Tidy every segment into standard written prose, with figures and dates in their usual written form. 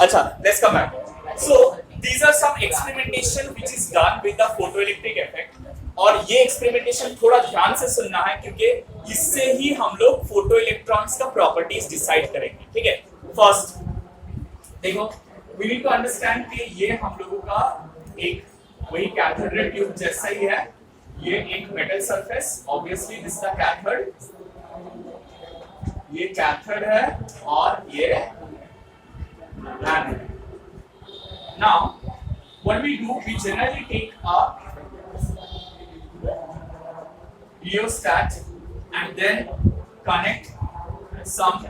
अच्छा, let's come back. So these are some experimentation which is done with the photoelectric effect. और ये experimentation थोड़ा ध्यान से सुनना है क्योंकि इससे ही हम लोग फोटो इलेक्ट्रॉन्स का प्रॉपर्टीज डिसाइड करेंगे. ठीक है. फर्स्ट देखो, वी नीड टू अंडरस्टैंड कि ये हम लोगों का एक वही कैथोड रे ट्यूब जैसा ही है. ये एक metal surface, obviously this the cathode, ये कैथोड है और ये anode. Now what we do, we generally take a rheostat and then connect some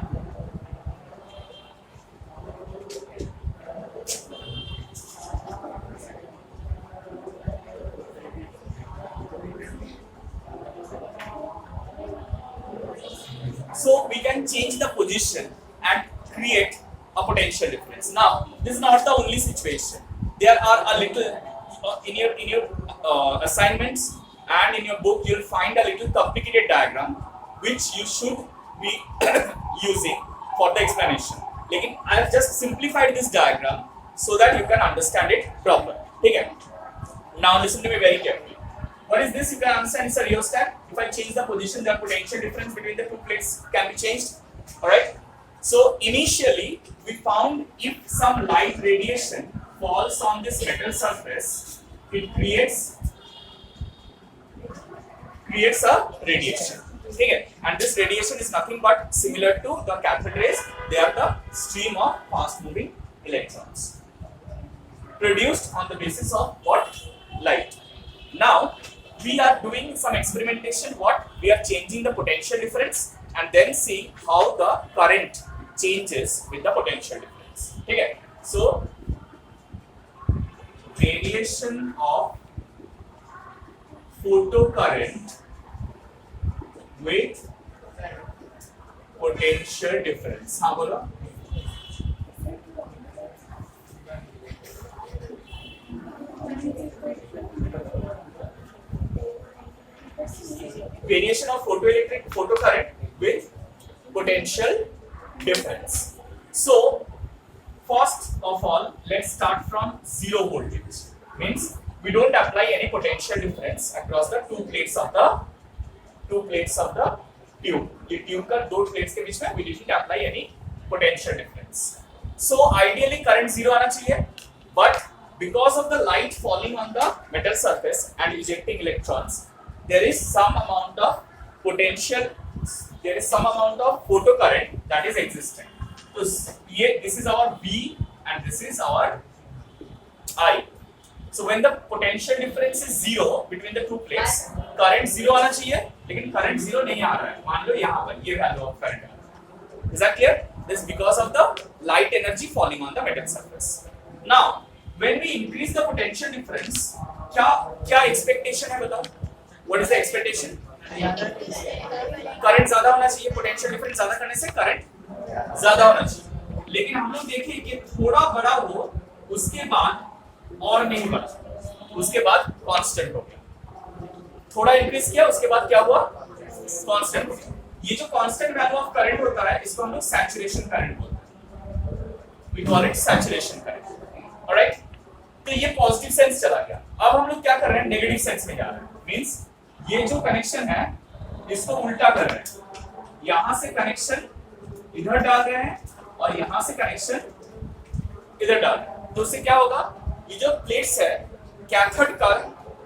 so we can change the position and create a potential difference. Now this is not the only situation. There are a little in your assignments and in your book you'll find a little complicated diagram which you should be using for the explanation. लेकिन I have just simplified this diagram so that you can understand it properly. ठीक है. Now listen to me very carefully. What is this? You can understand it's a rheostat. If I change the position, the potential difference between the two plates can be changed. Alright? So initially we found if some light radiation falls on this metal surface, it creates a radiation. ठीक है? And this radiation is nothing but similar to the cathode rays. They are the stream of fast moving electrons produced on the basis of what? Light. Now we are doing some experimentation. What? We are changing the potential difference and then see how the current changes with the potential difference. ठीक है? So variation of photocurrent with potential difference. हाँ बोलो. Variation of photocurrent with potential difference. So first of all, let's start from zero voltage. Means we don't apply any potential difference across the two plates of the tube. ये tube का दो plates के बीच में we didn't apply any potential difference. So ideally current zero आना चाहिए, but because of the light falling on the metal surface and ejecting electrons, there is some amount of potential, there is some amount of photocurrent that is existing. So this is our V and this is our I. So when the potential difference is zero between the two plates, current zero आना चाहिए, लेकिन current zero नहीं आ रहा है. मान लो यहाँ पर ये value of current है. Is that clear? This is because of the light energy falling on the metal surface. Now when we increase the potential difference, क्या expectation है बताओ? What is the expectation? Current ज्यादा होना चाहिए, potential difference ज्यादा करने से करंट ज्यादा होना चाहिए. लेकिन हम लोग देखें कि थोड़ा बड़ा हो, उसके बाद और नहीं बढ़ा, उसके बाद कांस्टेंट हो गया. थोड़ा इंक्रीज किया, उसके बाद क्या हुआ? कांस्टेंट हो गया. ये जो कांस्टेंट वैल्यू ऑफ करंट होता है, इसको हम लोग सैचुरेशन करंट बोलते हैं. We call it saturation current. Alright. तो ये पॉजिटिव सेंस चला गया. अब हम लोग क्या कर रहे हैं? नेगेटिव सेंस में जा रहे हैं. मींस ये जो कनेक्शन है इसको उल्टा कर रहे हैं. यहां से कनेक्शन इधर डाल रहे हैं और यहां से कनेक्शन इधर डाल रहे हैं. तो उससे क्या होगा? ये जो प्लेट्स है, कैथोड का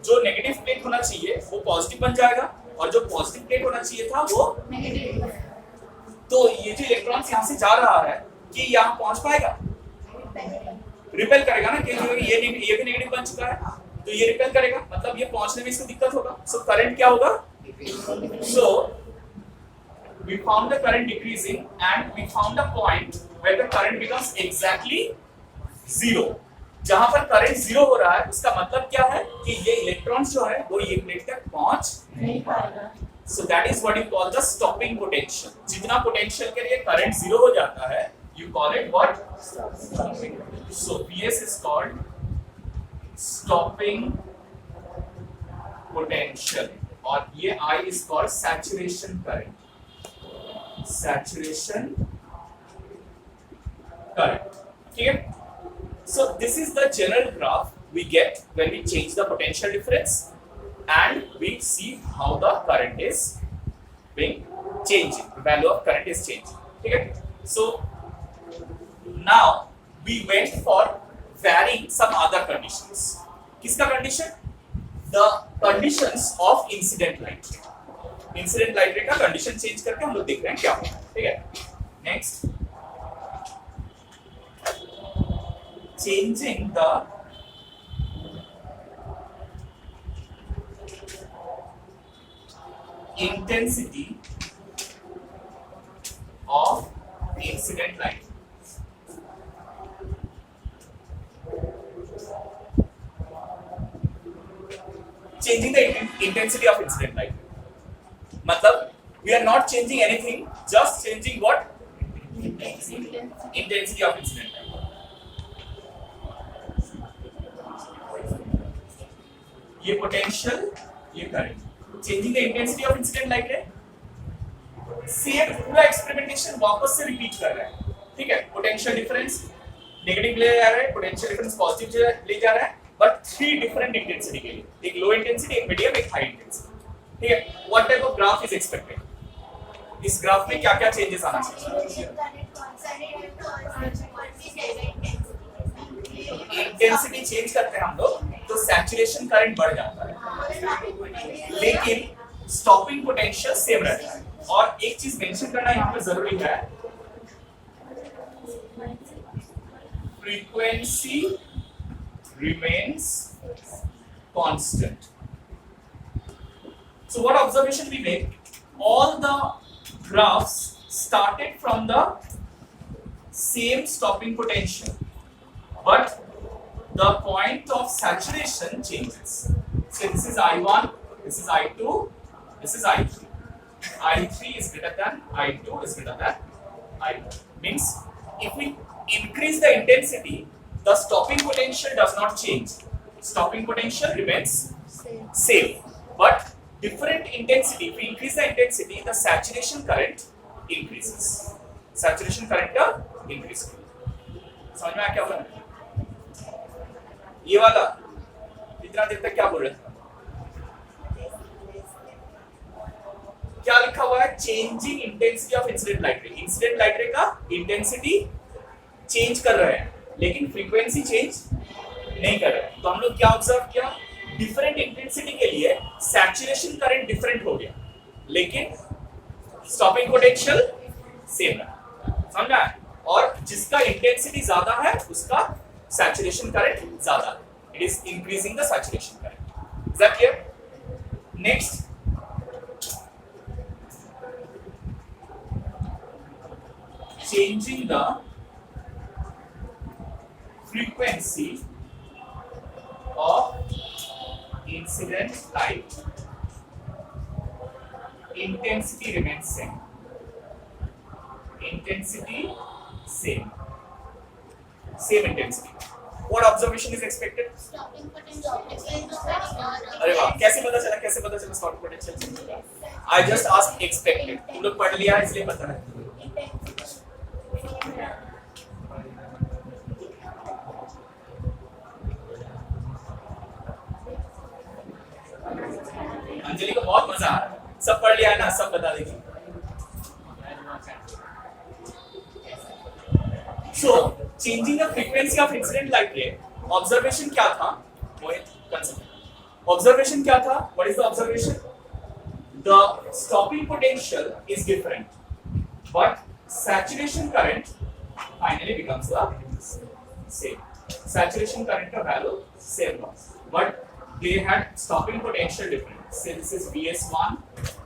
जो नेगेटिव प्लेट होना चाहिए वो पॉजिटिव बन जाएगा और जो पॉजिटिव प्लेट होना चाहिए था वो नेगेटिव. तो ये जो इलेक्ट्रॉन्स यहां से जा रहा है कि यहां पहुंच पाएगा? रिपेल करेगा ना, क्योंकि ये भी नेगेटिव बन चुका है, तो ये रिपेल करेगा, मतलब ये पहुंचने में इसको दिक्कत होगा. सो करंट क्या होगा? So we found the current decreasing and we found a point where the current becomes exactly zero. जहां पर करंट जीरो हो रहा है उसका मतलब क्या है कि ये इलेक्ट्रॉन्स जो है वो ये प्लेट तक पहुंच नहीं पाएगा. So that is what you call the stopping potential. जितना पोटेंशियल के लिए करंट जीरो हो जाता है, you call it what? Stopping. So Vs is called stopping potential और ये I is called saturation current. Saturation current. Okay, so this is the general graph we get when we change the potential difference and we see how the current is being changing, the value of current is changing. Okay, so now we went for varying some other conditions. किसका condition? The conditions of incident light ray. Incident light ray का condition change करके हम लोग देख रहे हैं क्या होगा. ठीक है, next changing the intensity of incident light. Changing the intensity of incident light. मतलब we are not changing anything, just changing what? Intensity of incident light. ये potential, ये current. Changing the intensity of incident light ray. Same पूरा experimentation वापस से repeat कर रहा है. ठीक है, पोटेंशियल डिफरेंस नेगेटिव ले जा रहा है, पोटेंशियल डिफरेंस पॉजिटिव ले जा रहा है, बट 3 डिफरेंट इंटेंसिटी के लिए, एक लो इंटेंसिटी, एक मीडियम, एक हाई इंटेंसिटी. ठीक है, what type of graph is expected? इस ग्राफ में क्या-क्या चेंजेस आना चाहिए? इंटेंसिटी चेंज करते हैं हम लोग तो सैचुरेशन करंट बढ़ जाता है, लेकिन स्टॉपिंग पोटेंशियल सेम रहता है. और एक चीज मेंशन करना यहाँ पे जरूरी है, frequency remains constant. So what observation we make? All the graphs started from the same stopping potential, but the point of saturation changes. So this is I1, this is I2, this is I3. I3 is greater than I2 is greater than I1. Means if we increase the intensity, the stopping potential does not change. Stopping potential remains same. But different intensity, if we increase the intensity, the saturation current increases. Saturation current का increase. समझ में आया क्या बोला? ये वाला इतना देर तक क्या बोल रहे थे? क्या लिखा हुआ है? Changing intensity of incident light रे. इंसिडेंट लाइट रे का इंटेंसिटी चेंज कर रहे हैं, लेकिन फ्रीक्वेंसी चेंज नहीं कर रहे हैं. तो हम लोग क्या ऑब्जर्व किया? डिफरेंट इंटेंसिटी के लिए सैचुरेशन करंट डिफरेंट हो गया, लेकिन स्टॉपिंग पोटेंशियल सेम रहा. समझा? और जिसका इंटेंसिटी ज्यादा है उसका सैचुरेशन करंट ज्यादा है. It is increasing the saturation current. Is that clear? Next, changing the frequency of incident light. Intensity remains same. Intensity same. Same intensity. What observation is expected? Stopping potential. अरे वाह, कैसे पता चला? कैसे पता चला stopping potential? I just asked expected. तुम लोग पढ़ लिया इसलिए पता है. अंजलि को बहुत मजा आ रहा है. सब पढ़ लिया है ना? सब बता देगी. So, changing the frequency of incident light ray. Observation क्या था? मोहित, consider. Observation क्या था? What is the observation? The stopping potential is different, but saturation current finally becomes the same. Saturation current का value same was, but they had stopping potential different. Say this is VS1,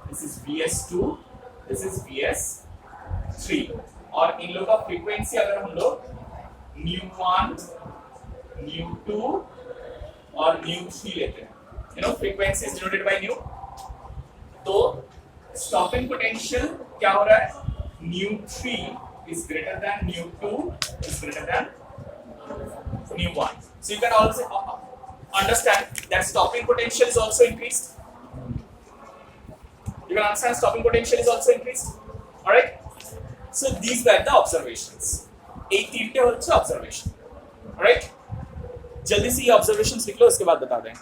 this is VS2, this is VS3. और इन लोगों का frequency अगर हम लोग nu1, nu2 और nu3 लेते हैं, you know frequency is denoted by nu, तो stopping potential क्या हो रहा है? nu3 is greater than nu2 is greater than nu1. So you can also understand that stopping potential is also increased. You can understand stopping potential is also increased. All right. So these were the observations. এই তিনটে হচ্ছে observation, right? जल्दी से ये observations लिख लो, इसके बाद बता दें।